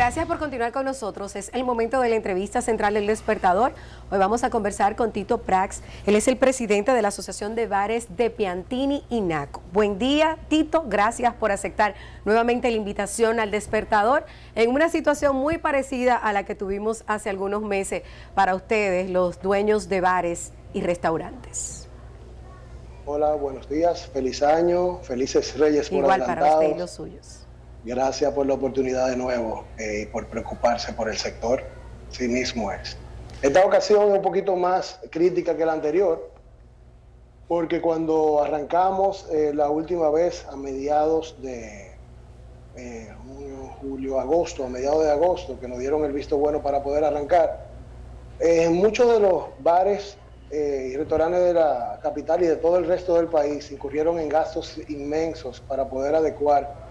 Gracias por continuar con nosotros. Es el momento de la entrevista central del Despertador. Hoy vamos a conversar con Tito Prats. Él es el presidente de la Asociación de Bares de Piantini y Naco. Buen día, Tito. Gracias por aceptar nuevamente la invitación al Despertador en una situación muy parecida a la que tuvimos hace algunos meses para ustedes, los dueños de bares y restaurantes. Hola, buenos días. Feliz año. Felices Reyes por Igual adelantados. para usted y los suyos. Gracias por la oportunidad de nuevo y por preocuparse por el sector. Sí mismo es. Esta ocasión es un poquito más crítica que la anterior, porque cuando arrancamos la última vez a mediados de junio, julio, agosto, a mediados de agosto, que nos dieron el visto bueno para poder arrancar, muchos de los bares y restaurantes de la capital y de todo el resto del país incurrieron en gastos inmensos para poder adecuar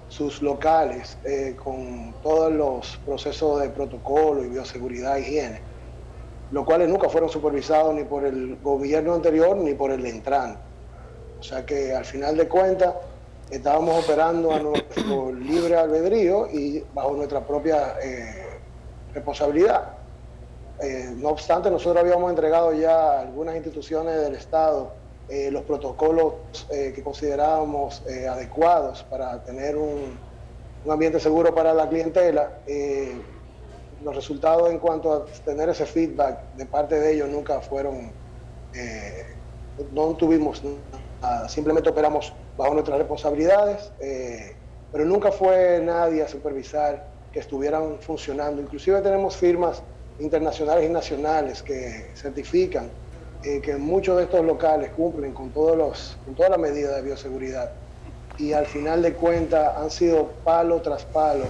sus locales con todos los procesos de protocolo y bioseguridad e higiene, los cuales nunca fueron supervisados ni por el gobierno anterior ni por el entrante. O sea que al final de cuentas estábamos operando a nuestro libre albedrío y bajo nuestra propia responsabilidad. No obstante, nosotros habíamos entregado ya a algunas instituciones del Estado los protocolos que considerábamos adecuados para tener un ambiente seguro para la clientela. Los resultados en cuanto a tener ese feedback de parte de ellos nunca fueron, no tuvimos nada, simplemente operamos bajo nuestras responsabilidades, pero nunca fue nadie a supervisar que estuvieran funcionando. Inclusive tenemos firmas internacionales y nacionales que certifican que muchos de estos locales cumplen con todas las medidas de bioseguridad, y al final de cuentas han sido palo tras palo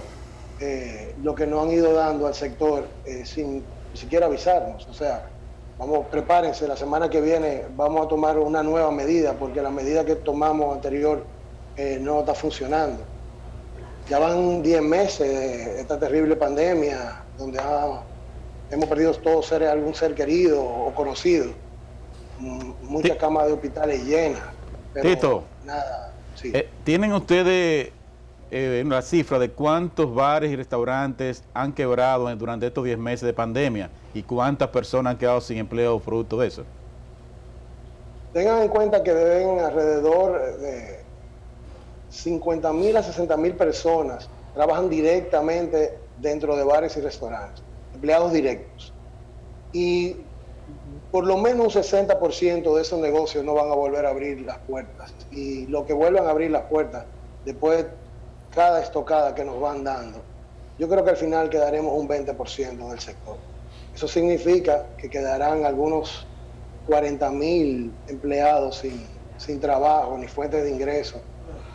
lo que nos han ido dando al sector sin ni siquiera avisarnos. O sea, prepárense, la semana que viene vamos a tomar una nueva medida porque la medida que tomamos anterior no está funcionando. Ya van 10 meses de esta terrible pandemia donde hemos perdido todos algún ser querido o conocido. Muchas camas de hospitales llenas, pero Tito, nada. Sí. ¿Tienen ustedes la cifra de cuántos bares y restaurantes han quebrado durante estos 10 meses de pandemia y cuántas personas han quedado sin empleo producto de eso? Tengan en cuenta que deben alrededor de 50.000 a 60.000 personas trabajan directamente dentro de bares y restaurantes, empleados directos. Y por lo menos un 60% de esos negocios no van a volver a abrir las puertas. Y lo que vuelvan a abrir las puertas, después de cada estocada que nos van dando, yo creo que al final quedaremos un 20% del sector. Eso significa que quedarán algunos 40.000 empleados sin trabajo ni fuentes de ingresos.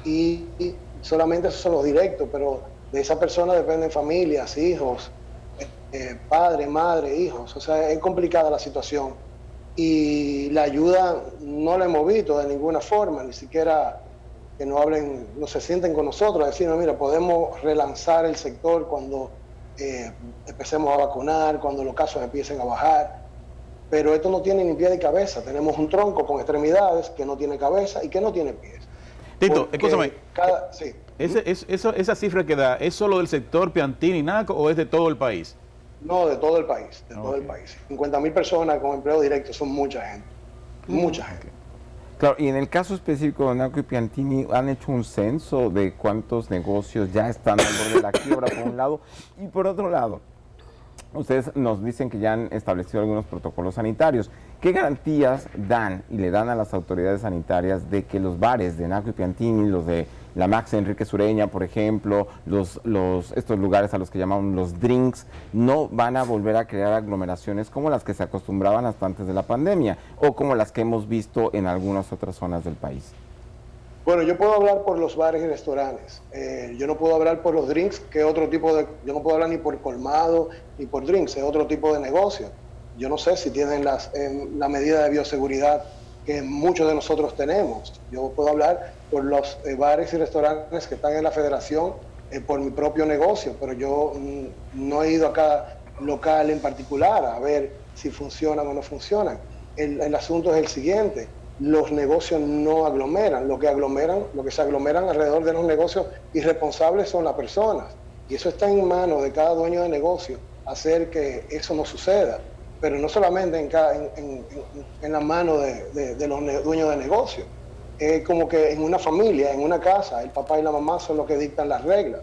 Y solamente esos son los directos, pero de esas personas dependen familias, hijos, padre, madre, hijos. O sea, es complicada la situación. Y la ayuda no la hemos visto de ninguna forma, ni siquiera que no hablen, no se sienten con nosotros a decirnos, mira, podemos relanzar el sector cuando empecemos a vacunar, cuando los casos empiecen a bajar. Pero esto no tiene ni pie ni cabeza. Tenemos un tronco con extremidades que no tiene cabeza y que no tiene pies. Tito, escúchame, sí. ¿Esa cifra que da es solo del sector Piantini y Naco o es de todo el país? No, de todo el país, de todo el país. 50.000 personas con empleo directo son mucha gente, mucha gente. Claro, y en el caso específico de Naco y Piantini, ¿han hecho un censo de cuántos negocios ya están al borde de la quiebra, por un lado? Y por otro lado, ustedes nos dicen que ya han establecido algunos protocolos sanitarios. ¿Qué garantías dan y le dan a las autoridades sanitarias de que los bares de Naco y Piantini, los de la Max Enrique Sureña, por ejemplo, estos lugares a los que llamamos los drinks, no van a volver a crear aglomeraciones como las que se acostumbraban hasta antes de la pandemia o como las que hemos visto en algunas otras zonas del país? Bueno, yo puedo hablar por los bares y restaurantes. Yo no puedo hablar por los drinks, que es otro tipo de... Yo no puedo hablar ni por colmado ni por drinks, es otro tipo de negocio. Yo no sé si tienen la medida de bioseguridad que muchos de nosotros tenemos. Yo puedo hablar por los bares y restaurantes que están en la federación, por mi propio negocio, pero yo no he ido a cada local en particular a ver si funcionan o no funcionan. El asunto es el siguiente: los negocios no aglomeran. Lo que se aglomeran alrededor de los negocios irresponsables son las personas. Y eso está en manos de cada dueño de negocio, hacer que eso no suceda. Pero no solamente en la mano de los dueños de negocio. Como que en una familia, en una casa, el papá y la mamá son los que dictan las reglas.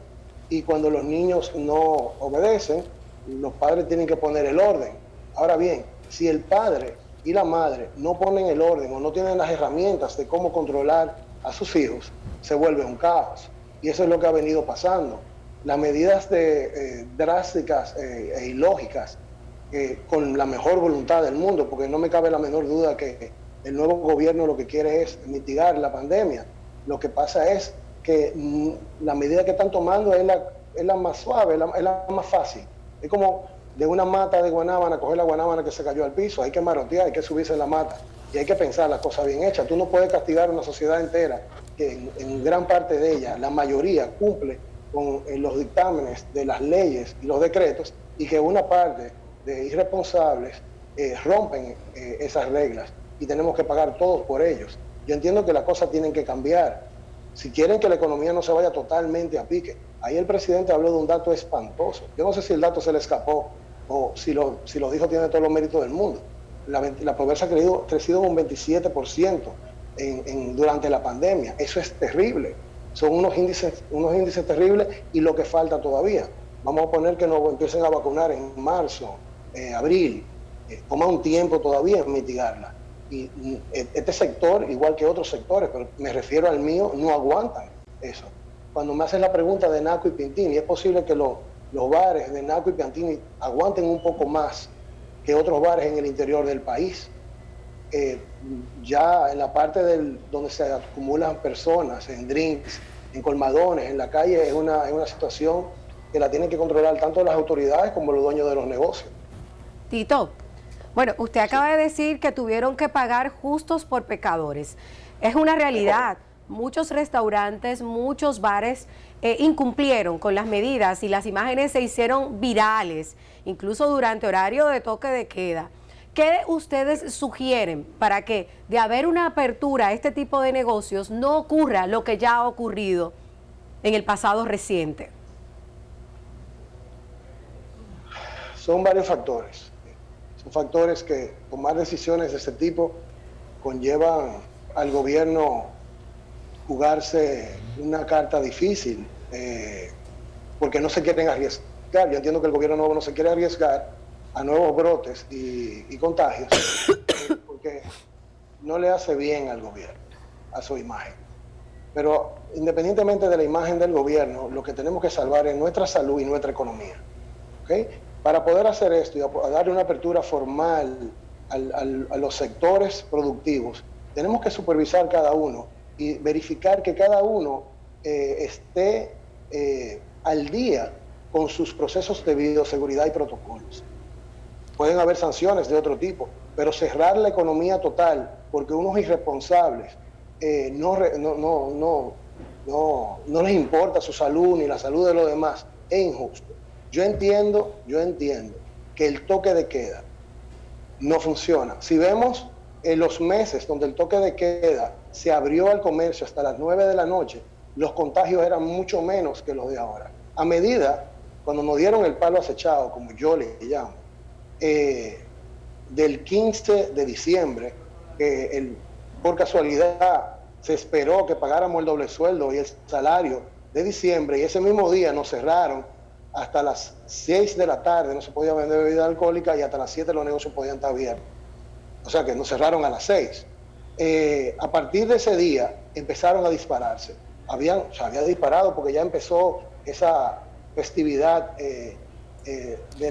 Y cuando los niños no obedecen, los padres tienen que poner el orden. Ahora bien, si el padre y la madre no ponen el orden o no tienen las herramientas de cómo controlar a sus hijos, se vuelve un caos. Y eso es lo que ha venido pasando. Las medidas drásticas e ilógicas, con la mejor voluntad del mundo, porque no me cabe la menor duda que el nuevo gobierno lo que quiere es mitigar la pandemia. Lo que pasa es que la medida que están tomando es la más suave, es la más fácil. Es como de una mata de guanábana, coger la guanábana que se cayó al piso, hay que marotear, hay que subirse en la mata y hay que pensar las cosas bien hechas. Tú no puedes castigar a una sociedad entera que en gran parte de ella, la mayoría, cumple con los dictámenes de las leyes y los decretos, y que una parte de irresponsables rompen esas reglas y tenemos que pagar todos por ellos. Yo entiendo que las cosas tienen que cambiar. Si quieren que la economía no se vaya totalmente a pique. Ahí el presidente habló de un dato espantoso. Yo no sé si el dato se le escapó o si lo dijo tiene todos los méritos del mundo. La pobreza ha crecido un 27% durante la pandemia. Eso es terrible. Son unos índices terribles y lo que falta todavía. Vamos a poner que nos empiecen a vacunar en marzo, abril. Toma un tiempo todavía en mitigarla. Y este sector, igual que otros sectores, pero me refiero al mío, no aguantan eso. Cuando me hacen la pregunta de Naco y Piantini, ¿es posible que los bares de Naco y Piantini aguanten un poco más que otros bares en el interior del país? Ya en la parte donde se acumulan personas, en drinks, en colmadones, en la calle, es una situación que la tienen que controlar tanto las autoridades como los dueños de los negocios. Tito, bueno, usted acaba de decir que tuvieron que pagar justos por pecadores. Es una realidad. Muchos restaurantes, muchos bares incumplieron con las medidas y las imágenes se hicieron virales, incluso durante horario de toque de queda. ¿Qué ustedes sugieren para que de haber una apertura a este tipo de negocios no ocurra lo que ya ha ocurrido en el pasado reciente? Son varios factores. Son factores que tomar decisiones de ese tipo conllevan al gobierno jugarse una carta difícil, porque no se quieren arriesgar. Yo entiendo que el gobierno nuevo no se quiere arriesgar a nuevos brotes y contagios, porque no le hace bien al gobierno, a su imagen. Pero independientemente de la imagen del gobierno, lo que tenemos que salvar es nuestra salud y nuestra economía. ¿Okay? Para poder hacer esto y a darle una apertura formal a los sectores productivos, tenemos que supervisar cada uno y verificar que cada uno esté al día con sus procesos de bioseguridad y protocolos. Pueden haber sanciones de otro tipo, pero cerrar la economía total porque unos irresponsables no les importa su salud ni la salud de los demás, es injusto. Yo entiendo que el toque de queda no funciona. Si vemos en los meses donde el toque de queda se abrió al comercio hasta las 9 de la noche, los contagios eran mucho menos que los de ahora. A medida, cuando nos dieron el palo acechado, como yo le llamo, del 15 de diciembre, por casualidad se esperó que pagáramos el doble sueldo y el salario de diciembre, y ese mismo día nos cerraron hasta las 6 de la tarde, no se podía vender bebida alcohólica, y hasta las 7 los negocios podían estar abiertos. O sea que nos cerraron a las 6. A partir de ese día empezaron a dispararse. Se había disparado porque ya empezó esa festividad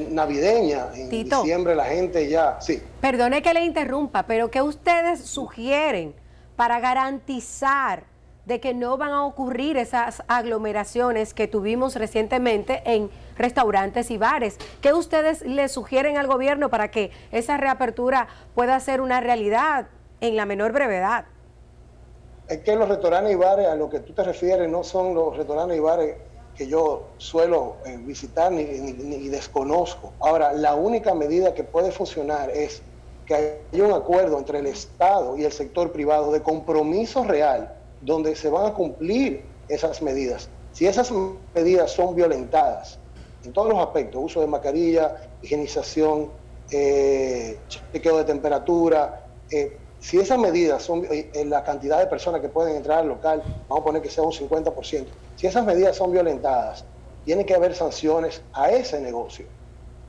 navideña. En Tito, diciembre la gente ya... Sí. Perdone que le interrumpa, pero ¿qué ustedes sugieren para garantizar de que no van a ocurrir esas aglomeraciones que tuvimos recientemente en restaurantes y bares? ¿Qué ustedes le sugieren al gobierno para que esa reapertura pueda ser una realidad en la menor brevedad? Es que los restaurantes y bares a lo que tú te refieres no son los restaurantes y bares que yo suelo visitar ni desconozco. Ahora, la única medida que puede funcionar es que haya un acuerdo entre el Estado y el sector privado de compromiso real, donde se van a cumplir esas medidas. Si esas medidas son violentadas en todos los aspectos, uso de mascarilla, higienización, chequeo de temperatura, si esas medidas son, la cantidad de personas que pueden entrar al local, vamos a poner que sea un 50%, si esas medidas son violentadas, tiene que haber sanciones a ese negocio,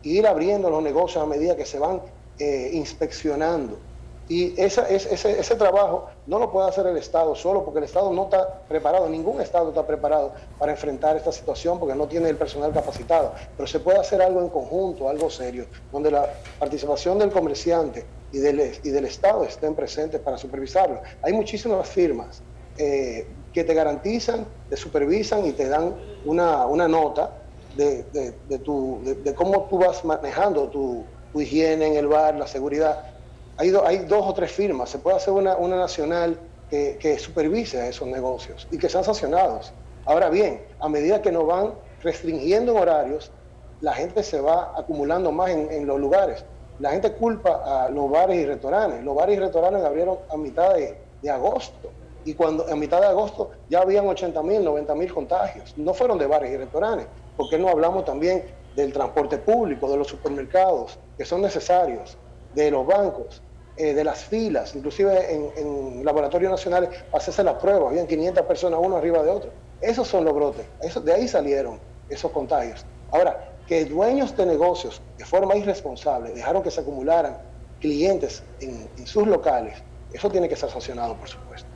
y ir abriendo los negocios a medida que se van inspeccionando. Y ese trabajo no lo puede hacer el Estado solo, porque el Estado no está preparado, ningún Estado está preparado para enfrentar esta situación porque no tiene el personal capacitado. Pero se puede hacer algo en conjunto, algo serio, donde la participación del comerciante y del Estado estén presentes para supervisarlo. Hay muchísimas firmas que te garantizan, te supervisan y te dan una nota de cómo tú vas manejando tu higiene en el bar, la seguridad. Hay 2 o 3 firmas, se puede hacer una nacional que supervise a esos negocios y que sean sancionados. Ahora bien, a medida que nos van restringiendo en horarios, la gente se va acumulando más en los lugares. La gente culpa a los bares y restaurantes. Los bares y restaurantes abrieron a mitad de agosto, y cuando a mitad de agosto ya habían 80,000, 90,000 contagios. No fueron de bares y restaurantes. ¿Por qué no hablamos también del transporte público, de los supermercados que son necesarios, de los bancos, de las filas? Inclusive en laboratorios nacionales para hacerse las pruebas, habían 500 personas uno arriba de otro. Esos son los brotes, de ahí salieron esos contagios. Ahora, que dueños de negocios de forma irresponsable dejaron que se acumularan clientes en sus locales, eso tiene que ser sancionado, por supuesto.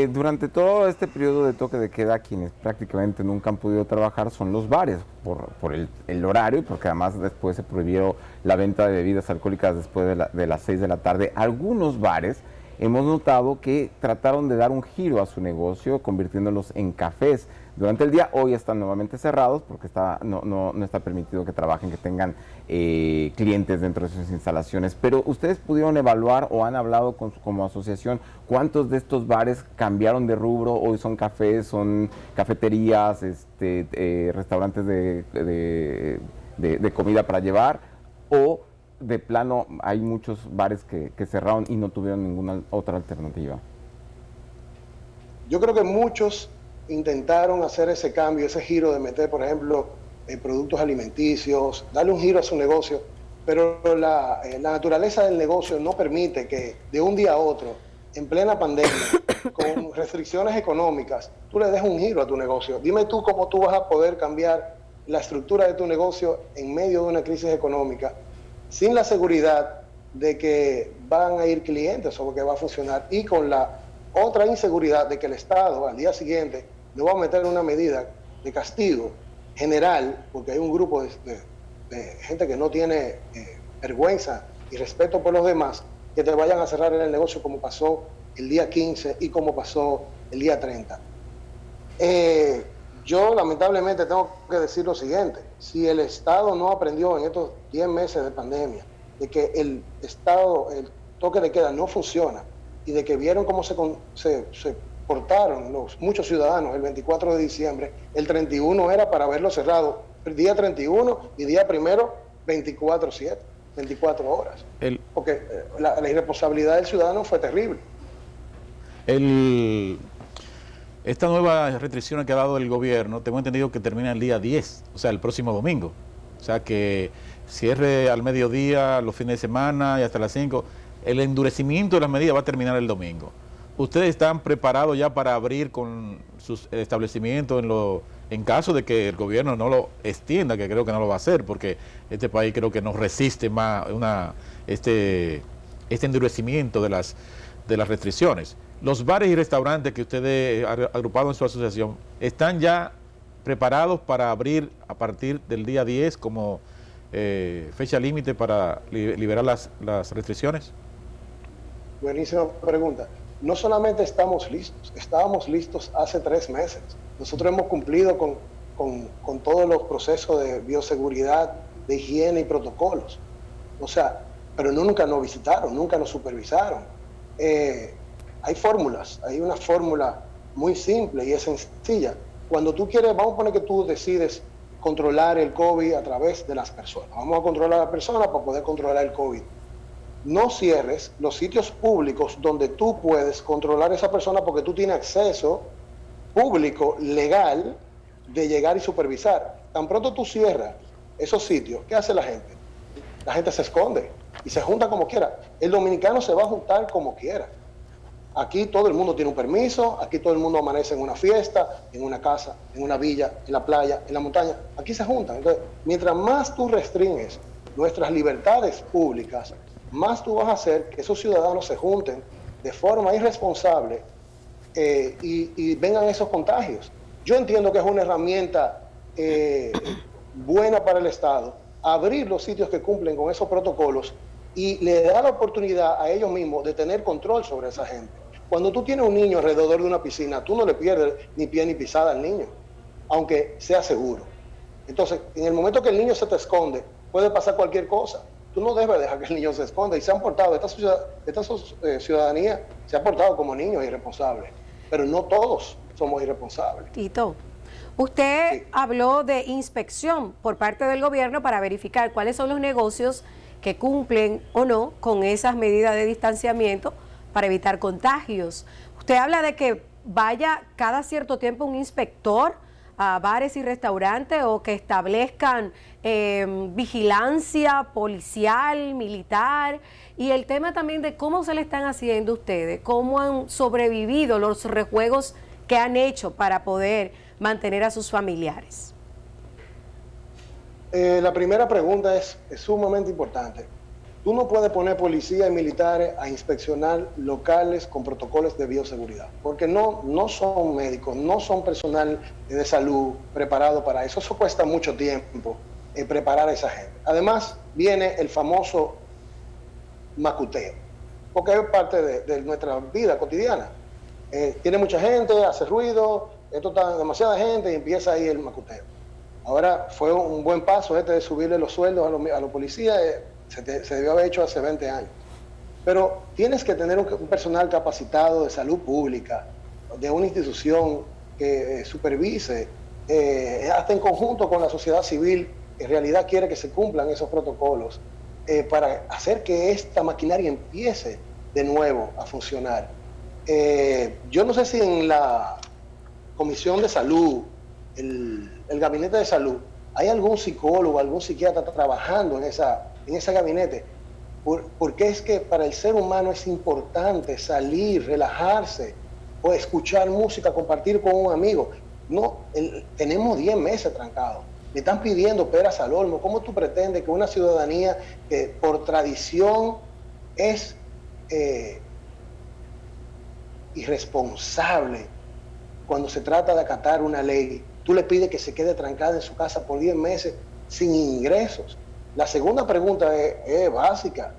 Durante todo este periodo de toque de queda, quienes prácticamente nunca han podido trabajar son los bares, por el horario, porque además después se prohibió la venta de bebidas alcohólicas después de las 6 de la tarde. Algunos bares hemos notado que trataron de dar un giro a su negocio, convirtiéndolos en cafés. Durante el día, hoy están nuevamente cerrados porque no está permitido que trabajen, que tengan clientes dentro de sus instalaciones. Pero ustedes pudieron evaluar o han hablado como asociación cuántos de estos bares cambiaron de rubro, hoy son cafés, son cafeterías, restaurantes de comida para llevar, o de plano hay muchos bares que cerraron y no tuvieron ninguna otra alternativa. Yo creo que muchos intentaron hacer ese cambio, ese giro de meter, por ejemplo, productos alimenticios, darle un giro a su negocio, pero la naturaleza del negocio no permite que de un día a otro, en plena pandemia, con restricciones económicas, tú le des un giro a tu negocio. Dime tú cómo tú vas a poder cambiar la estructura de tu negocio en medio de una crisis económica, sin la seguridad de que van a ir clientes o que va a funcionar, y con la otra inseguridad de que el Estado al día siguiente le va a meter una medida de castigo general, porque hay un grupo de gente que no tiene vergüenza y respeto por los demás, que te vayan a cerrar el negocio como pasó el día 15 y como pasó el día 30. Yo lamentablemente tengo que decir lo siguiente: si el Estado no aprendió en estos 10 meses de pandemia de que el toque de queda no funciona, y de que vieron cómo se portaron muchos ciudadanos el 24 de diciembre, el 31 era para verlo cerrado, el día 31 y día primero 24/7, 24 horas. Porque la irresponsabilidad del ciudadano fue terrible. Esta nueva restricción que ha dado el gobierno, tengo entendido que termina el día 10, o sea, el próximo domingo. O sea, que cierre al mediodía, los fines de semana y hasta las 5. El endurecimiento de las medidas va a terminar el domingo. ¿Ustedes están preparados ya para abrir con sus establecimientos en caso de que el gobierno no lo extienda, que creo que no lo va a hacer, porque este país creo que no resiste más este endurecimiento de las restricciones? Los bares y restaurantes que ustedes agrupados en su asociación, ¿están ya preparados para abrir a partir del día 10 como fecha límite para liberar las restricciones? Buenísima pregunta. No solamente estamos listos, estábamos listos hace 3 meses. Nosotros hemos cumplido con todos los procesos de bioseguridad, de higiene y protocolos. O sea, pero nunca nos visitaron, nunca nos supervisaron. Hay fórmulas, hay una fórmula muy simple y es sencilla. Cuando tú quieres, vamos a poner que tú decides controlar el COVID a través de las personas. Vamos a controlar a la persona para poder controlar el COVID. No cierres los sitios públicos donde tú puedes controlar a esa persona, porque tú tienes acceso público legal de llegar y supervisar. Tan pronto tú cierras esos sitios, ¿qué hace la gente? La gente se esconde y se junta como quiera. El dominicano se va a juntar como quiera. Aquí todo el mundo tiene un permiso, aquí todo el mundo amanece en una fiesta, en una casa, en una villa, en la playa, en la montaña. Aquí se juntan. Entonces, mientras más tú restringes nuestras libertades públicas, más tú vas a hacer que esos ciudadanos se junten de forma irresponsable y vengan esos contagios. Yo entiendo que es una herramienta buena para el Estado abrir los sitios que cumplen con esos protocolos y le da la oportunidad a ellos mismos de tener control sobre esa gente. Cuando tú tienes un niño alrededor de una piscina, tú no le pierdes ni pie ni pisada al niño, aunque sea seguro. Entonces, en el momento que el niño se te esconde, puede pasar cualquier cosa. Tú no debes dejar que el niño se esconda. Y se han portado, esta ciudadanía se ha portado como niños irresponsables, pero no todos somos irresponsables. Tito, usted habló de inspección por parte del gobierno para verificar cuáles son los negocios que cumplen o no con esas medidas de distanciamiento para evitar contagios. Usted habla de que vaya cada cierto tiempo un inspector a bares y restaurantes o que establezcan vigilancia policial, militar, y el tema también de cómo se le están haciendo ustedes, cómo han sobrevivido los rejuegos que han hecho para poder mantener a sus familiares. La primera pregunta es sumamente importante. Tú no puedes poner policía y militares a inspeccionar locales con protocolos de bioseguridad, porque no son médicos, no son personal de salud preparado para eso. Eso cuesta mucho tiempo, preparar a esa gente. Además, viene el famoso macuteo, porque es parte de nuestra vida cotidiana. Tiene mucha gente, hace ruido, esto está demasiada gente y empieza ahí el macuteo. Ahora fue un buen paso de subirle los sueldos a los policías, se debió haber hecho hace 20 años. Pero tienes que tener un personal capacitado de salud pública, de una institución que supervise, hasta en conjunto con la sociedad civil, que en realidad quiere que se cumplan esos protocolos, para hacer que esta maquinaria empiece de nuevo a funcionar. Yo no sé si en la Comisión de Salud, el Gabinete de Salud, hay algún psicólogo, algún psiquiatra trabajando en ese gabinete, porque es que para el ser humano es importante salir, relajarse, o escuchar música, compartir con un amigo. No, tenemos 10 meses trancados. Me están pidiendo peras al olmo. ¿Cómo tú pretendes que una ciudadanía que por tradición es irresponsable cuando se trata de acatar una ley, tú le pides que se quede trancada en su casa por 10 meses sin ingresos? La segunda pregunta es básica.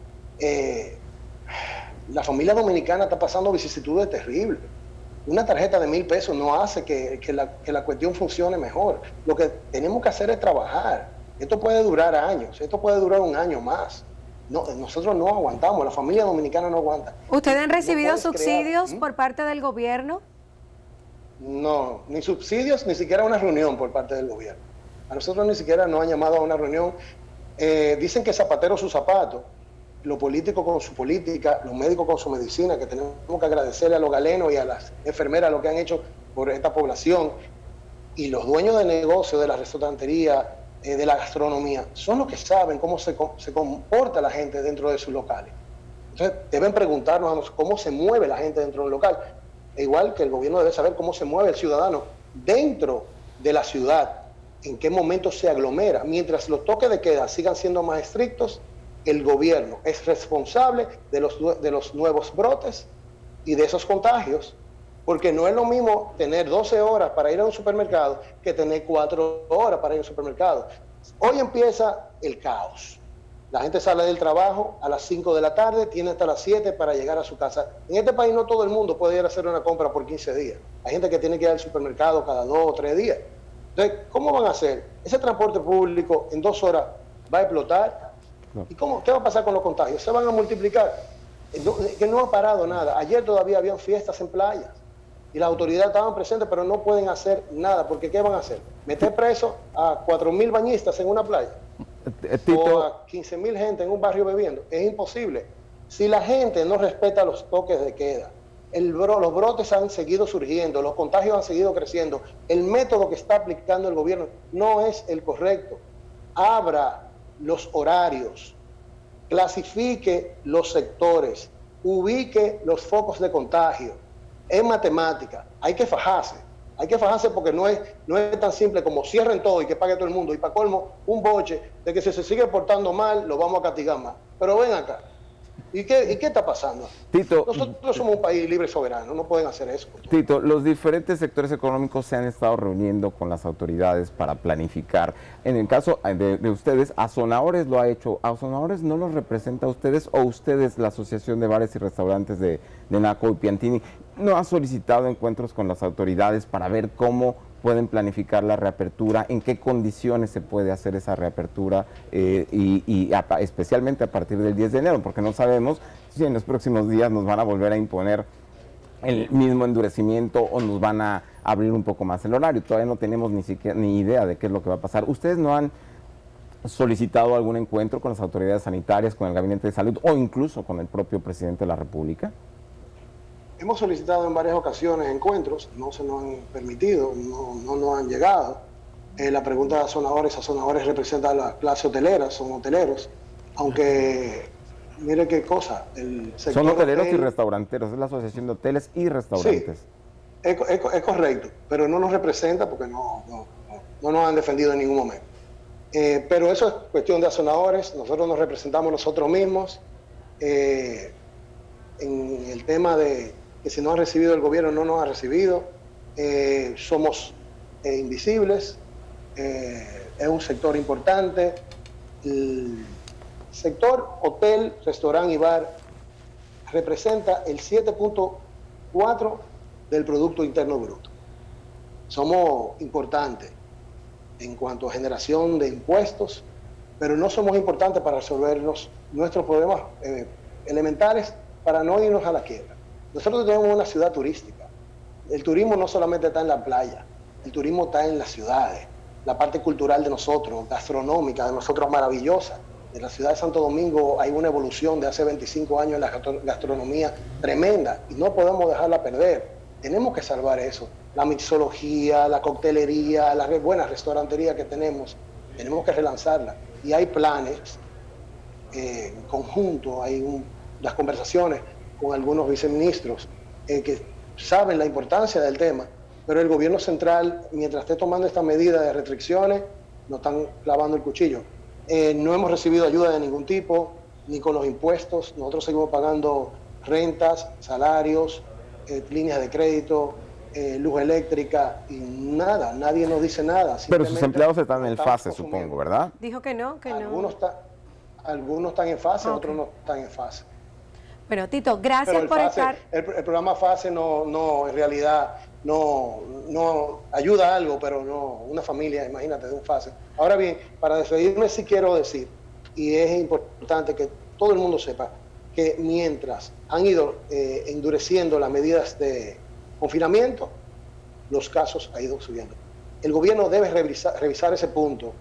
La familia dominicana está pasando vicisitudes terribles. Una tarjeta de 1,000 pesos no hace que la cuestión funcione mejor. Lo que tenemos que hacer es trabajar. Esto puede durar años, esto puede durar un año más. No, nosotros no aguantamos, la familia dominicana no aguanta. ¿Ustedes han recibido subsidios por parte del gobierno? No, ni subsidios, ni siquiera una reunión por parte del gobierno. A nosotros ni siquiera nos han llamado a una reunión. Dicen que zapatero su zapato, los políticos con su política, los médicos con su medicina, que tenemos que agradecerle a los galenos y a las enfermeras lo que han hecho por esta población, y los dueños de negocio, de la restaurantería, de la gastronomía, son los que saben cómo se comporta la gente dentro de sus locales. Entonces deben preguntarnos cómo se mueve la gente dentro del local, igual que el gobierno debe saber cómo se mueve el ciudadano dentro de la ciudad, en qué momento se aglomera. Mientras los toques de queda sigan siendo más estrictos, el gobierno es responsable de los nuevos brotes y de esos contagios, porque no es lo mismo tener 12 horas para ir a un supermercado que tener 4 horas para ir a un supermercado. Hoy empieza el caos. La gente sale del trabajo a las 5 de la tarde, tiene hasta las 7 para llegar a su casa. En este país no todo el mundo puede ir a hacer una compra por 15 días. Hay gente que tiene que ir al supermercado cada 2 o 3 días. Entonces, ¿cómo van a hacer? Ese transporte público en 2 horas va a explotar. No. ¿Y qué va a pasar con los contagios? Se van a multiplicar. Que no ha parado nada. Ayer todavía habían fiestas en playas y las autoridades estaban presentes, pero no pueden hacer nada, porque ¿qué van a hacer? ¿Meter preso a 4,000 bañistas en una playa? Tito, ¿O a 15,000 gente en un barrio bebiendo? Es imposible. Si la gente no respeta los toques de queda, Los brotes han seguido surgiendo, los contagios han seguido creciendo. El método que está aplicando el gobierno no es el correcto. Abra los horarios, clasifique los sectores, ubique los focos de contagio. Es matemática, hay que fajarse porque no es tan simple como cierren todo y que pague todo el mundo. Y para colmo, un boche de que si se sigue portando mal, lo vamos a castigar más. Pero ven acá. ¿Y qué está pasando? Tito, nosotros somos un país libre y soberano, no pueden hacer eso. Tito, los diferentes sectores económicos se han estado reuniendo con las autoridades para planificar. En el caso de ustedes, Azonadores lo ha hecho. ¿Azonadores no los representa a ustedes o ustedes, la Asociación de Bares y Restaurantes de Naco y Piantini, no ha solicitado encuentros con las autoridades para ver cómo pueden planificar la reapertura, en qué condiciones se puede hacer esa reapertura especialmente a partir del 10 de enero, porque no sabemos si en los próximos días nos van a volver a imponer el mismo endurecimiento o nos van a abrir un poco más el horario? Todavía no tenemos ni idea de qué es lo que va a pasar. ¿Ustedes no han solicitado algún encuentro con las autoridades sanitarias, con el Gabinete de Salud o incluso con el propio presidente de la República? Hemos solicitado en varias ocasiones encuentros, no se nos han permitido, no nos han llegado. La pregunta de Azonadores representa a la clase hotelera, son hoteleros, aunque mire qué cosa, el sector son hoteleros hotel, y restauranteros, es la Asociación de Hoteles y Restaurantes. Sí, es correcto, pero no nos representa porque no nos han defendido en ningún momento. Pero eso es cuestión de Azonadores, nosotros nos representamos nosotros mismos. En el tema de que si no ha recibido el gobierno, no nos ha recibido, somos invisibles, es un sector importante. El sector hotel, restaurante y bar representa el 7.4 del Producto Interno Bruto. Somos importantes en cuanto a generación de impuestos, pero no somos importantes para resolver nuestros problemas elementales para no irnos a la quiebra. Nosotros tenemos una ciudad turística. El turismo no solamente está en la playa, el turismo está en las ciudades. La parte cultural de nosotros, gastronómica de nosotros, maravillosa. En la ciudad de Santo Domingo hay una evolución de hace 25 años en la gastronomía tremenda y no podemos dejarla perder. Tenemos que salvar eso. La mixología, la coctelería, la buena restaurantería que tenemos que relanzarla. Y hay planes en conjunto, hay las conversaciones con algunos viceministros que saben la importancia del tema, pero el gobierno central, mientras esté tomando esta medida de restricciones, nos están clavando el cuchillo. No hemos recibido ayuda de ningún tipo, ni con los impuestos. Nosotros seguimos pagando rentas, salarios, líneas de crédito, luz eléctrica y nada, nadie nos dice nada. Pero sus empleados están en el FASE, supongo, ¿verdad? Dijo que no, Algunos están en fase, otros no están en fase. Bueno, Tito, gracias por estar. El programa FASE no, en realidad, no ayuda a algo, pero no, una familia, imagínate, de un FASE. Ahora bien, para despedirme sí quiero decir, y es importante que todo el mundo sepa, que mientras han ido endureciendo las medidas de confinamiento, los casos han ido subiendo. El gobierno debe revisar ese punto,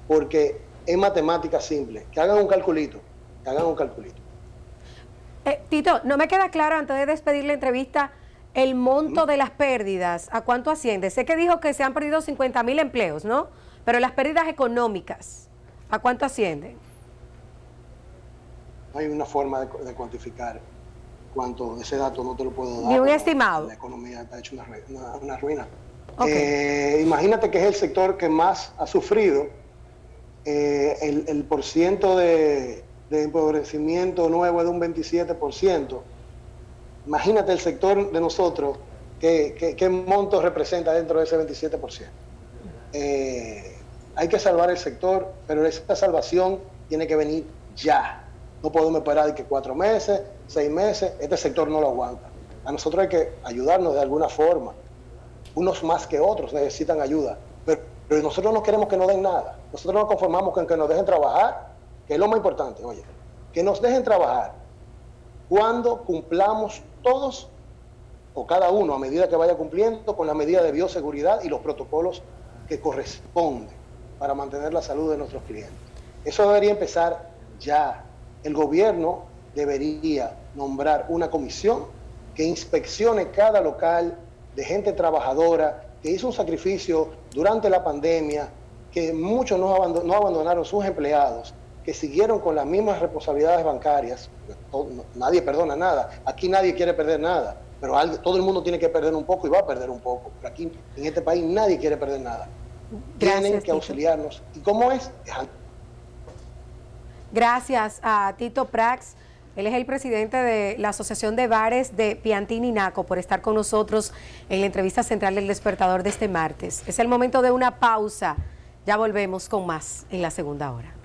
porque es matemática simple. Que hagan un calculito. Tito, no me queda claro, antes de despedir la entrevista, el monto de las pérdidas, ¿a cuánto asciende? Sé que dijo que se han perdido 50.000 empleos, ¿no? Pero las pérdidas económicas, ¿a cuánto ascienden? No hay una forma de cuantificar cuánto, ese dato no te lo puedo dar. Ni un estimado. La economía está hecha una ruina. Okay. Imagínate que es el sector que más ha sufrido. El porciento de empobrecimiento nuevo es de un 27%. Imagínate el sector de nosotros, qué monto representa dentro de ese 27%. Hay que salvar el sector, pero esa salvación tiene que venir ya. No podemos esperar de que 4 meses, 6 meses, este sector no lo aguanta. A nosotros hay que ayudarnos de alguna forma. Unos más que otros necesitan ayuda, pero nosotros no queremos que nos den nada. Nosotros nos conformamos con que nos dejen trabajar, que es lo más importante, oye, que nos dejen trabajar cuando cumplamos todos o cada uno a medida que vaya cumpliendo con las medidas de bioseguridad y los protocolos que corresponden para mantener la salud de nuestros clientes. Eso debería empezar ya. El gobierno debería nombrar una comisión que inspeccione cada local de gente trabajadora, que hizo un sacrificio durante la pandemia, que muchos no abandonaron sus empleados, que siguieron con las mismas responsabilidades bancarias. Nadie perdona nada, aquí nadie quiere perder nada, pero todo el mundo tiene que perder un poco y va a perder un poco. Pero aquí en este país nadie quiere perder nada. Gracias, Tienen que Tito. auxiliarnos. ¿Y cómo es? Gracias a Tito Prats. Él es el presidente de la Asociación de Bares de Piantini y Naco, por estar con nosotros en la entrevista central del Despertador de este martes. Es el momento de una pausa. Ya volvemos con más en la segunda hora.